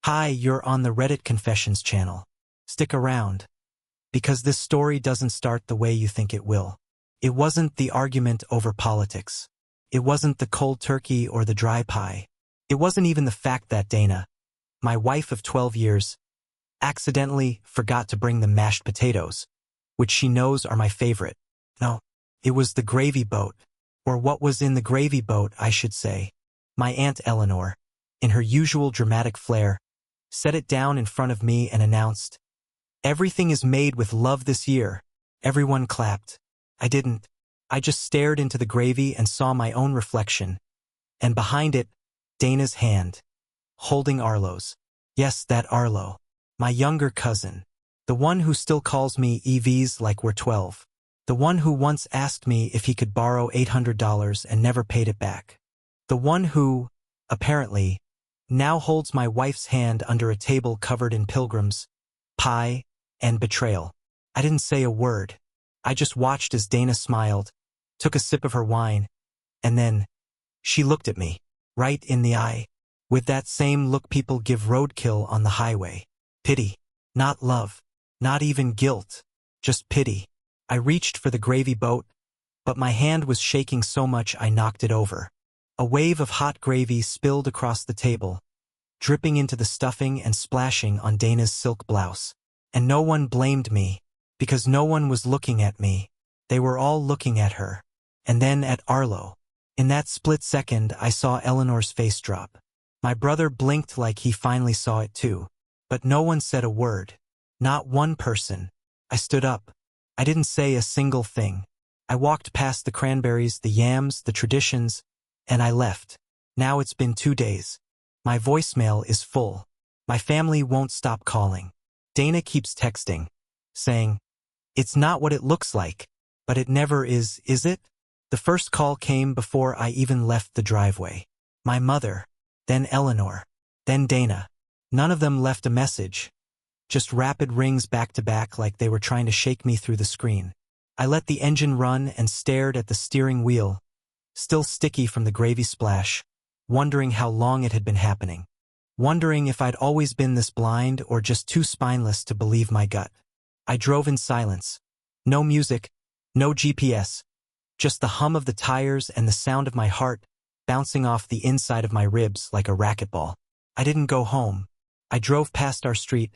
Hi, you're on the Reddit Confessions channel. Stick around, because this story doesn't start the way you think it will. It wasn't the argument over politics. It wasn't the cold turkey or the dry pie. It wasn't even the fact that Dana, my wife of 12 years, accidentally forgot to bring the mashed potatoes, which she knows are my favorite. No, it was the gravy boat, or what was in the gravy boat, I should say. My Aunt Eleanor, in her usual dramatic flair, set it down in front of me and announced, "Everything is made with love this year." Everyone clapped. I didn't. I just stared into the gravy and saw my own reflection, and behind it, Dana's hand, holding Arlo's. Yes, that Arlo. My younger cousin. The one who still calls me EVs like we're 12. The one who once asked me if he could borrow $800 and never paid it back. The one who, apparently, now holds my wife's hand under a table covered in pilgrims, pie, and betrayal. I didn't say a word. I just watched as Dana smiled, took a sip of her wine, and then she looked at me, right in the eye, with that same look people give roadkill on the highway. Pity. Not love. Not even guilt. Just pity. I reached for the gravy boat, but my hand was shaking so much I knocked it over. A wave of hot gravy spilled across the table, dripping into the stuffing and splashing on Dana's silk blouse. And no one blamed me, because no one was looking at me. They were all looking at her. And then at Arlo. In that split second, I saw Eleanor's face drop. My brother blinked like he finally saw it too. But no one said a word. Not one person. I stood up. I didn't say a single thing. I walked past the cranberries, the yams, the traditions, and I left. Now it's been 2 days. My voicemail is full. My family won't stop calling. Dana keeps texting, saying, "It's not what it looks like." But it never is it? The first call came before I even left the driveway. My mother, then Eleanor, then Dana. None of them left a message. Just rapid rings back to back like they were trying to shake me through the screen. I let the engine run and stared at the steering wheel, still sticky from the gravy splash, wondering how long it had been happening. Wondering if I'd always been this blind or just too spineless to believe my gut. I drove in silence. No music, no GPS. Just the hum of the tires and the sound of my heart bouncing off the inside of my ribs like a racquetball. I didn't go home. I drove past our street,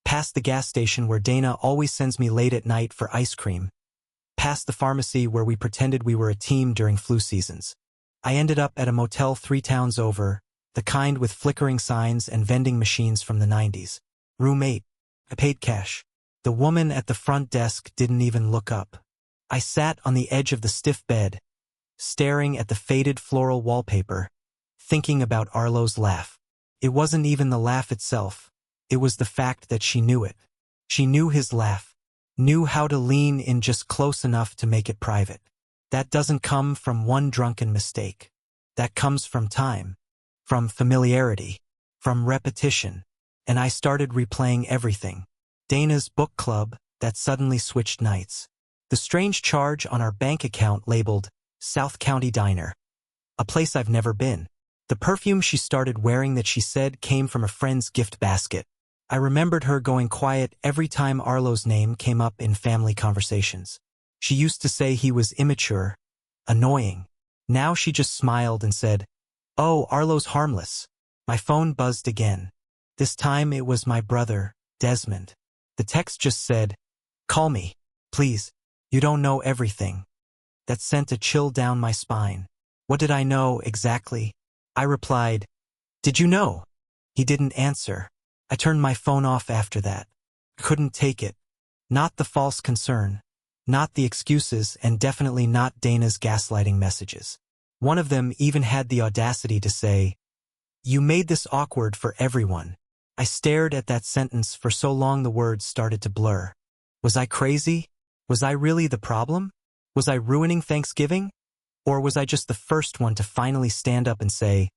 past the gas station where Dana always sends me late at night for ice cream, past the pharmacy where we pretended we were a team during flu seasons. I ended up at a motel 3 towns over, the kind with flickering signs and vending machines from the 90s. Room 8. I paid cash. The woman at the front desk didn't even look up. I sat on the edge of the stiff bed, staring at the faded floral wallpaper, thinking about Arlo's laugh. It wasn't even the laugh itself. It was the fact that she knew it. She knew his laugh, knew how to lean in just close enough to make it private. That doesn't come from one drunken mistake. That comes from time, from familiarity, from repetition. And I started replaying everything. Dana's book club that suddenly switched nights. The strange charge on our bank account labeled South County Diner, a place I've never been. The perfume she started wearing that she said came from a friend's gift basket. I remembered her going quiet every time Arlo's name came up in family conversations. She used to say he was immature, annoying. Now she just smiled and said, "Oh, Arlo's harmless." My phone buzzed again. This time it was my brother, Desmond. The text just said, "Call me, please. You don't know everything." That sent a chill down my spine. What did I know exactly? I replied, "Did you know?" He didn't answer. I turned my phone off after that. Couldn't take it. Not the false concern. Not the excuses, and definitely not Dana's gaslighting messages. One of them even had the audacity to say, "You made this awkward for everyone." I stared at that sentence for so long the words started to blur. Was I crazy? Was I really the problem? Was I ruining Thanksgiving? Or was I just the first one to finally stand up and say,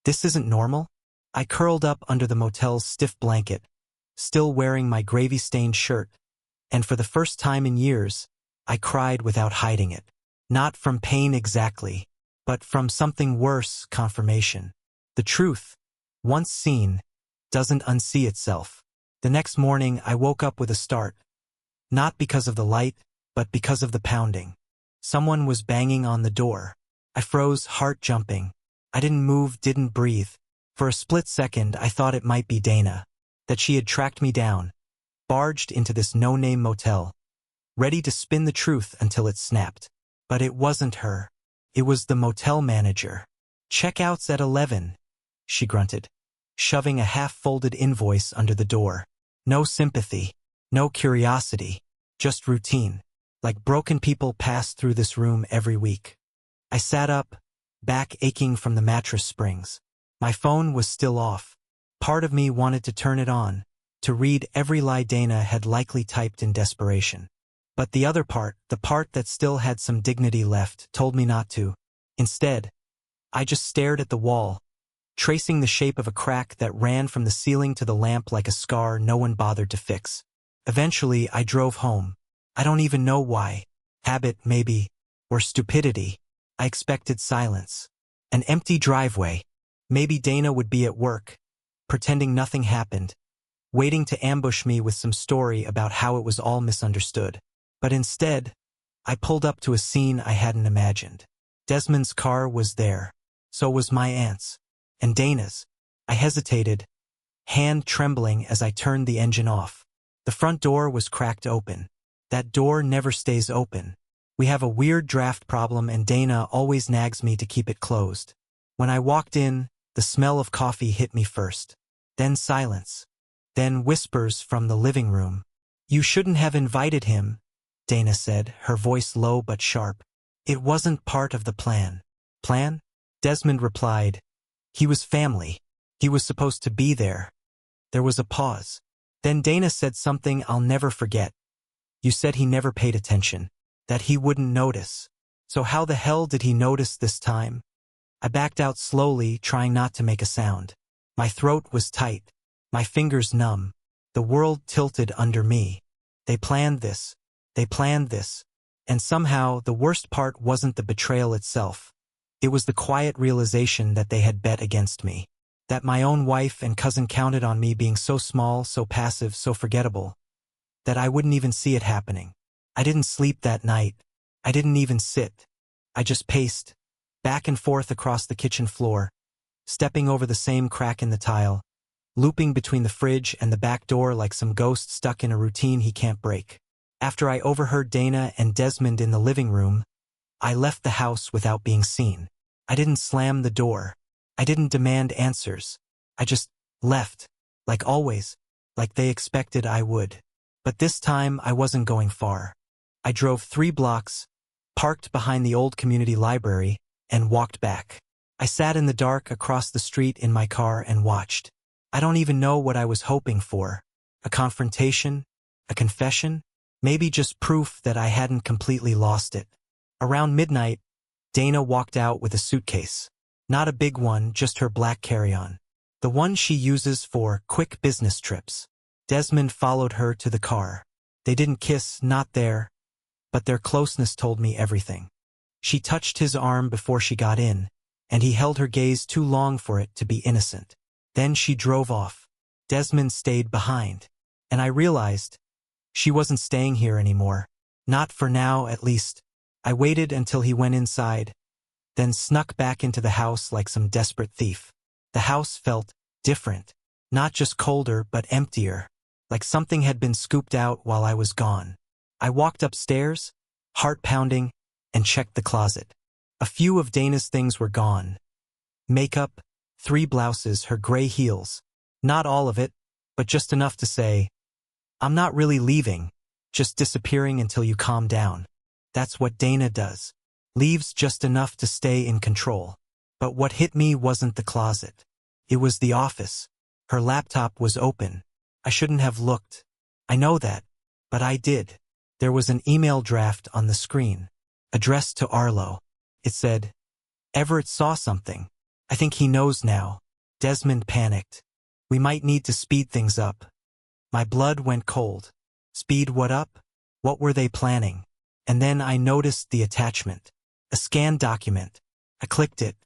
"This isn't normal"? I curled up under the motel's stiff blanket, still wearing my gravy-stained shirt, and for the first time in years, I cried without hiding it. Not from pain exactly, but from something worse, confirmation. The truth, once seen, doesn't unsee itself. The next morning I woke up with a start. Not because of the light, but because of the pounding. Someone was banging on the door. I froze, heart jumping. I didn't move, didn't breathe. For a split second I thought it might be Dana. That she had tracked me down, barged into this no-name motel, ready to spin the truth until it snapped. But it wasn't her. It was the motel manager. "Checkout's at 11, she grunted, shoving a half-folded invoice under the door. No sympathy, no curiosity, just routine. Like broken people pass through this room every week. I sat up, back aching from the mattress springs. My phone was still off. Part of me wanted to turn it on, to read every lie Dana had likely typed in desperation. But the other part, the part that still had some dignity left, told me not to. Instead, I just stared at the wall, tracing the shape of a crack that ran from the ceiling to the lamp like a scar no one bothered to fix. Eventually, I drove home. I don't even know why. Habit, maybe, or stupidity. I expected silence. An empty driveway. Maybe Dana would be at work, pretending nothing happened, waiting to ambush me with some story about how it was all misunderstood. But instead, I pulled up to a scene I hadn't imagined. Desmond's car was there. So was my aunt's. And Dana's. I hesitated, hand trembling as I turned the engine off. The front door was cracked open. That door never stays open. We have a weird draft problem and Dana always nags me to keep it closed. When I walked in, the smell of coffee hit me first. Then silence. Then whispers from the living room. "You shouldn't have invited him," Dana said, her voice low but sharp. "It wasn't part of the plan." "Plan?" Desmond replied. "He was family. He was supposed to be there." There was a pause. Then Dana said something I'll never forget. "You said he never paid attention, that he wouldn't notice. So how the hell did he notice this time?" I backed out slowly, trying not to make a sound. My throat was tight, my fingers numb. The world tilted under me. They planned this. They planned this. And somehow, the worst part wasn't the betrayal itself. It was the quiet realization that they had bet against me. That my own wife and cousin counted on me being so small, so passive, so forgettable. That I wouldn't even see it happening. I didn't sleep that night. I didn't even sit. I just paced, back and forth across the kitchen floor, stepping over the same crack in the tile, looping between the fridge and the back door like some ghost stuck in a routine he can't break. After I overheard Dana and Desmond in the living room, I left the house without being seen. I didn't slam the door. I didn't demand answers. I just left, like always, like they expected I would. But this time I wasn't going far. I drove 3 blocks, parked behind the old community library, and walked back. I sat in the dark across the street in my car and watched. I don't even know what I was hoping for. A confrontation? A confession? Maybe just proof that I hadn't completely lost it. Around midnight, Dana walked out with a suitcase. Not a big one, just her black carry-on. The one she uses for quick business trips. Desmond followed her to the car. They didn't kiss, not there, but their closeness told me everything. She touched his arm before she got in, and he held her gaze too long for it to be innocent. Then she drove off. Desmond stayed behind. And I realized she wasn't staying here anymore. Not for now, at least. I waited until he went inside, then snuck back into the house like some desperate thief. The house felt different. Not just colder, but emptier. Like something had been scooped out while I was gone. I walked upstairs, heart pounding, and checked the closet. A few of Dana's things were gone. Makeup, 3 blouses, her gray heels. Not all of it, but just enough to say, "I'm not really leaving, just disappearing until you calm down." That's what Dana does. Leaves just enough to stay in control. But what hit me wasn't the closet. It was the office. Her laptop was open. I shouldn't have looked. I know that, but I did. There was an email draft on the screen, addressed to Arlo. It said, "Everett saw something. I think he knows now." Desmond panicked. "We might need to speed things up." My blood went cold. Speed what up? What were they planning? And then I noticed the attachment. A scanned document. I clicked it.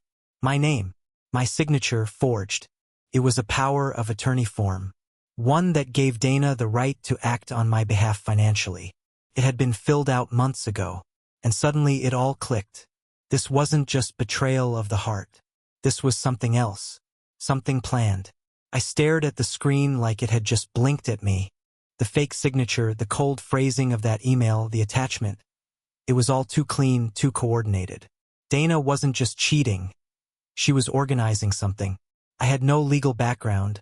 My name. My signature forged. It was a power of attorney form. One that gave Dana the right to act on my behalf financially. It had been filled out months ago, and suddenly it all clicked. This wasn't just betrayal of the heart. This was something else. Something planned. I stared at the screen like it had just blinked at me. The fake signature, the cold phrasing of that email, the attachment. It was all too clean, too coordinated. Dana wasn't just cheating. She was organizing something. I had no legal background,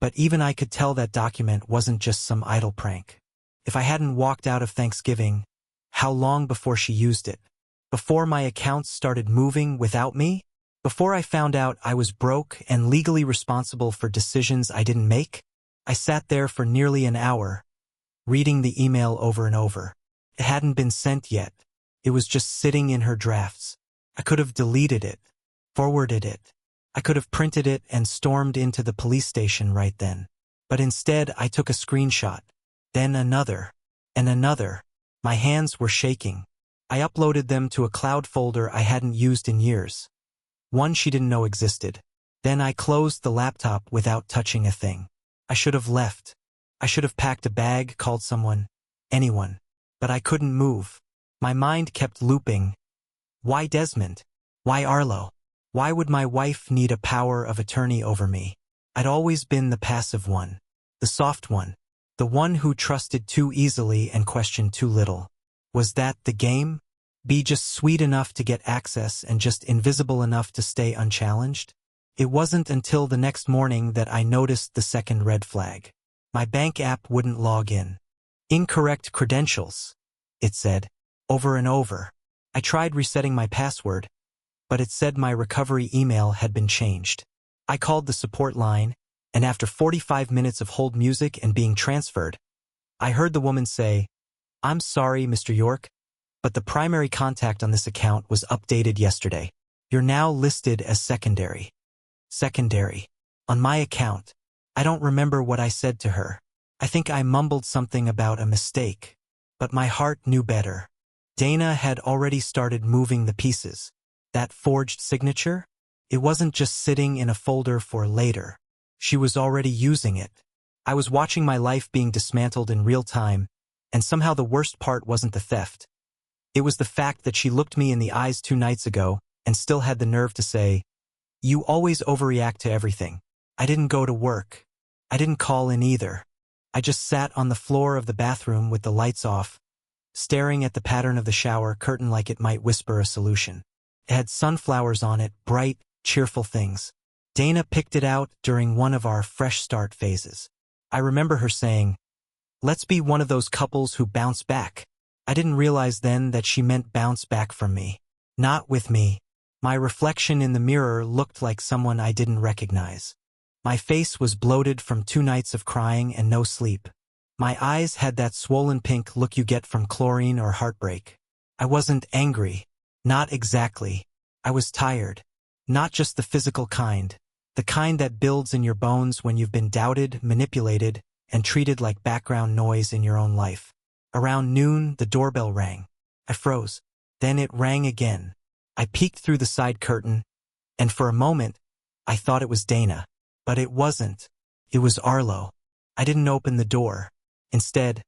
but even I could tell that document wasn't just some idle prank. If I hadn't walked out of Thanksgiving, how long before she used it? Before my accounts started moving without me? Before I found out I was broke and legally responsible for decisions I didn't make? I sat there for nearly an hour, reading the email over and over. It hadn't been sent yet. It was just sitting in her drafts. I could have deleted it, forwarded it. I could have printed it and stormed into the police station right then. But instead, I took a screenshot. Then another. And another. My hands were shaking. I uploaded them to a cloud folder I hadn't used in years. One she didn't know existed. Then I closed the laptop without touching a thing. I should have left. I should have packed a bag, called someone, anyone. But I couldn't move. My mind kept looping. Why Desmond? Why Arlo? Why would my wife need a power of attorney over me? I'd always been the passive one. The soft one. The one who trusted too easily and questioned too little. Was that the game? Be just sweet enough to get access and just invisible enough to stay unchallenged? It wasn't until the next morning that I noticed the second red flag. My bank app wouldn't log in. Incorrect credentials, it said, over and over. I tried resetting my password, but it said my recovery email had been changed. I called the support line, and after 45 minutes of hold music and being transferred, I heard the woman say, "I'm sorry, Mr. York, but the primary contact on this account was updated yesterday. You're now listed as secondary." Secondary. On my account. I don't remember what I said to her. I think I mumbled something about a mistake. But my heart knew better. Dana had already started moving the pieces. That forged signature? It wasn't just sitting in a folder for later. She was already using it. I was watching my life being dismantled in real time, and somehow the worst part wasn't the theft. It was the fact that she looked me in the eyes 2 nights ago and still had the nerve to say, "You always overreact to everything." I didn't go to work. I didn't call in either. I just sat on the floor of the bathroom with the lights off, staring at the pattern of the shower curtain like it might whisper a solution. It had sunflowers on it, bright, cheerful things. Dana picked it out during one of our fresh start phases. I remember her saying, "Let's be one of those couples who bounce back." I didn't realize then that she meant bounce back from me. Not with me. My reflection in the mirror looked like someone I didn't recognize. My face was bloated from 2 nights of crying and no sleep. My eyes had that swollen pink look you get from chlorine or heartbreak. I wasn't angry. Not exactly. I was tired. Not just the physical kind. The kind that builds in your bones when you've been doubted, manipulated, and treated like background noise in your own life. Around noon, the doorbell rang. I froze. Then it rang again. I peeked through the side curtain, and for a moment, I thought it was Dana. But it wasn't. It was Arlo. I didn't open the door. Instead,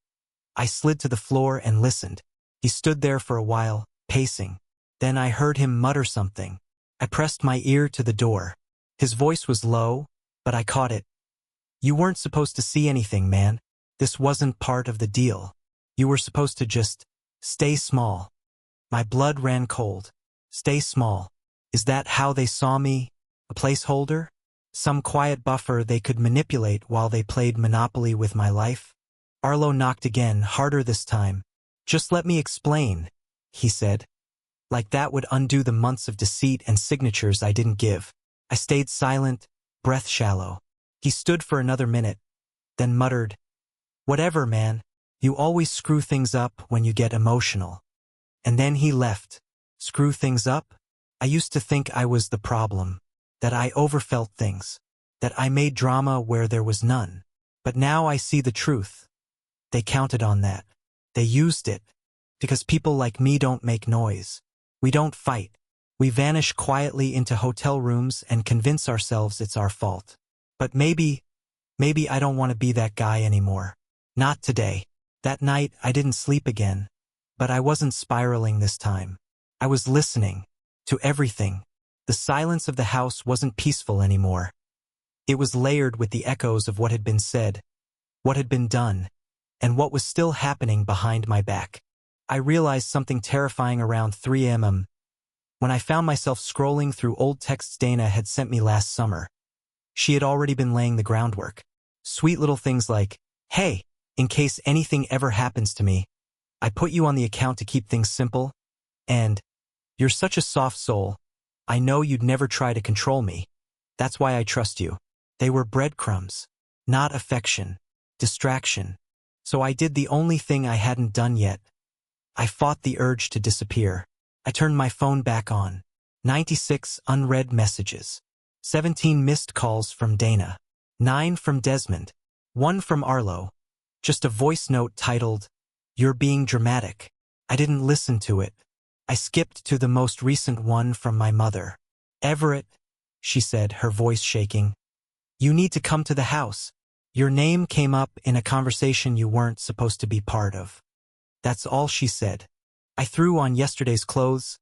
I slid to the floor and listened. He stood there for a while, pacing. Then I heard him mutter something. I pressed my ear to the door. His voice was low, but I caught it. "You weren't supposed to see anything, man. This wasn't part of the deal. You were supposed to just stay small." My blood ran cold. Stay small. Is that how they saw me? A placeholder? Some quiet buffer they could manipulate while they played Monopoly with my life? Arlo knocked again, harder this time. "Just let me explain," he said. Like that would undo the months of deceit and signatures I didn't give. I stayed silent, breath shallow. He stood for another minute, then muttered, "Whatever, man. You always screw things up when you get emotional." And then he left. Screw things up? I used to think I was the problem. That I overfelt things. That I made drama where there was none. But now I see the truth. They counted on that. They used it. Because people like me don't make noise. We don't fight. We vanish quietly into hotel rooms and convince ourselves it's our fault. But maybe I don't want to be that guy anymore. Not today. That night, I didn't sleep again. But I wasn't spiraling this time. I was listening to everything. The silence of the house wasn't peaceful anymore. It was layered with the echoes of what had been said, what had been done, and what was still happening behind my back. I realized something terrifying around 3 a.m. when I found myself scrolling through old texts Dana had sent me last summer. She had already been laying the groundwork. Sweet little things like, "Hey, in case anything ever happens to me, I put you on the account to keep things simple," and "You're such a soft soul. I know you'd never try to control me. That's why I trust you." They were breadcrumbs, not affection, distraction. So I did the only thing I hadn't done yet. I fought the urge to disappear. I turned my phone back on. 96 unread messages. 17 missed calls from Dana. 9 from Desmond. 1 from Arlo. Just a voice note titled, "You're being dramatic." I didn't listen to it. I skipped to the most recent one from my mother. "Everett," she said, her voice shaking. "You need to come to the house. Your name came up in a conversation you weren't supposed to be part of." That's all she said. I threw on yesterday's clothes,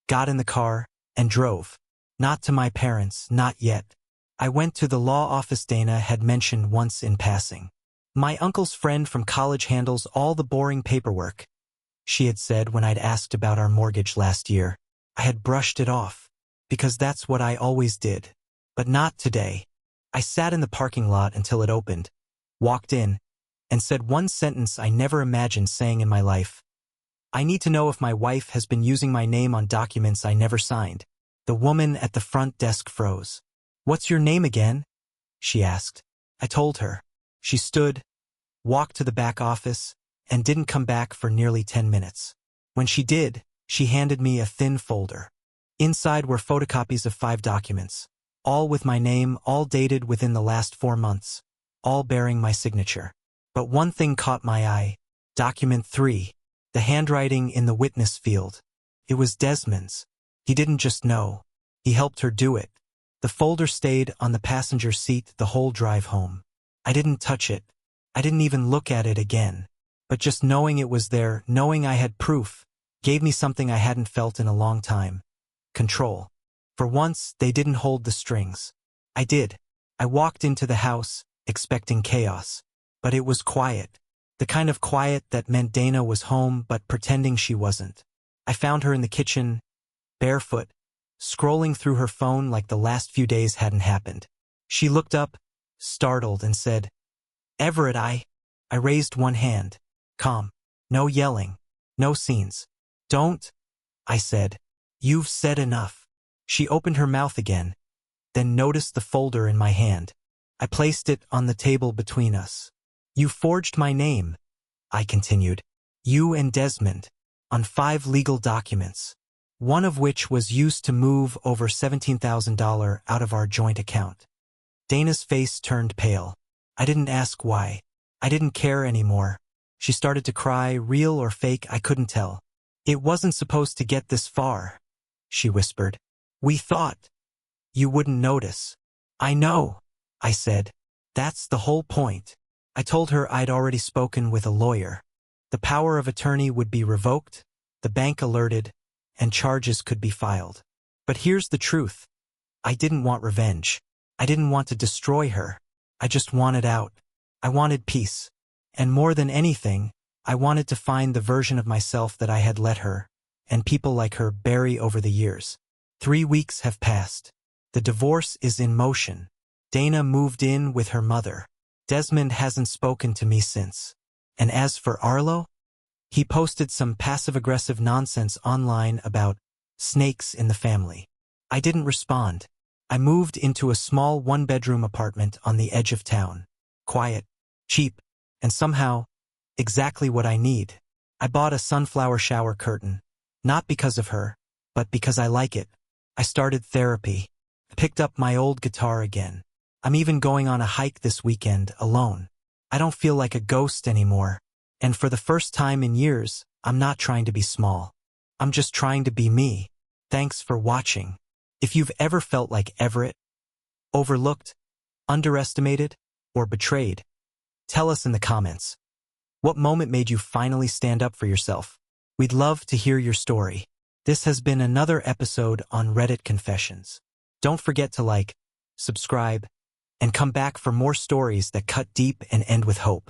got in the car, and drove. Not to my parents, not yet. I went to the law office Dana had mentioned once in passing. "My uncle's friend from college handles all the boring paperwork," she had said when I'd asked about our mortgage last year. I had brushed it off, because that's what I always did. But not today. I sat in the parking lot until it opened, walked in, and said one sentence I never imagined saying in my life. "I need to know if my wife has been using my name on documents I never signed." The woman at the front desk froze. "What's your name again?" she asked. I told her. She stood, walked to the back office, and didn't come back for nearly 10 minutes. When she did, she handed me a thin folder. Inside were photocopies of 5 documents, all with my name, all dated within the last 4 months, all bearing my signature. But one thing caught my eye. Document 3. The handwriting in the witness field. It was Desmond's. He didn't just know. He helped her do it. The folder stayed on the passenger seat the whole drive home. I didn't touch it. I didn't even look at it again. But just knowing it was there, knowing I had proof, gave me something I hadn't felt in a long time. Control. For once, they didn't hold the strings. I did. I walked into the house, expecting chaos. But it was quiet. The kind of quiet that meant Dana was home but pretending she wasn't. I found her in the kitchen, barefoot, scrolling through her phone like the last few days hadn't happened. She looked up, startled, and said, "Everett, I raised one hand. Calm. No yelling. No scenes. "Don't," I said. "You've said enough." She opened her mouth again, then noticed the folder in my hand. I placed it on the table between us. "You forged my name," I continued. "You and Desmond, on 5 legal documents, one of which was used to move over $17,000 out of our joint account." Dana's face turned pale. I didn't ask why. I didn't care anymore. She started to cry, real or fake, I couldn't tell. "It wasn't supposed to get this far," she whispered. "We thought you wouldn't notice." "I know," I said. "That's the whole point." I told her I'd already spoken with a lawyer. The power of attorney would be revoked, the bank alerted, and charges could be filed. But here's the truth. I didn't want revenge. I didn't want to destroy her. I just wanted out. I wanted peace. And more than anything, I wanted to find the version of myself that I had let her, and people like her, bury over the years. 3 weeks have passed. The divorce is in motion. Dana moved in with her mother. Desmond hasn't spoken to me since. And as for Arlo, he posted some passive-aggressive nonsense online about snakes in the family. I didn't respond. I moved into a small 1-bedroom apartment on the edge of town. Quiet, cheap, and somehow, exactly what I need. I bought a sunflower shower curtain, not because of her, but because I like it. I started therapy. Picked up my old guitar again. I'm even going on a hike this weekend, alone. I don't feel like a ghost anymore. And for the first time in years, I'm not trying to be small. I'm just trying to be me. Thanks for watching. If you've ever felt like Everett, overlooked, Underestimated or betrayed? Tell us in the comments. What moment made you finally stand up for yourself? We'd love to hear your story. This has been another episode on Reddit Confessions. Don't forget to like, subscribe, and come back for more stories that cut deep and end with hope.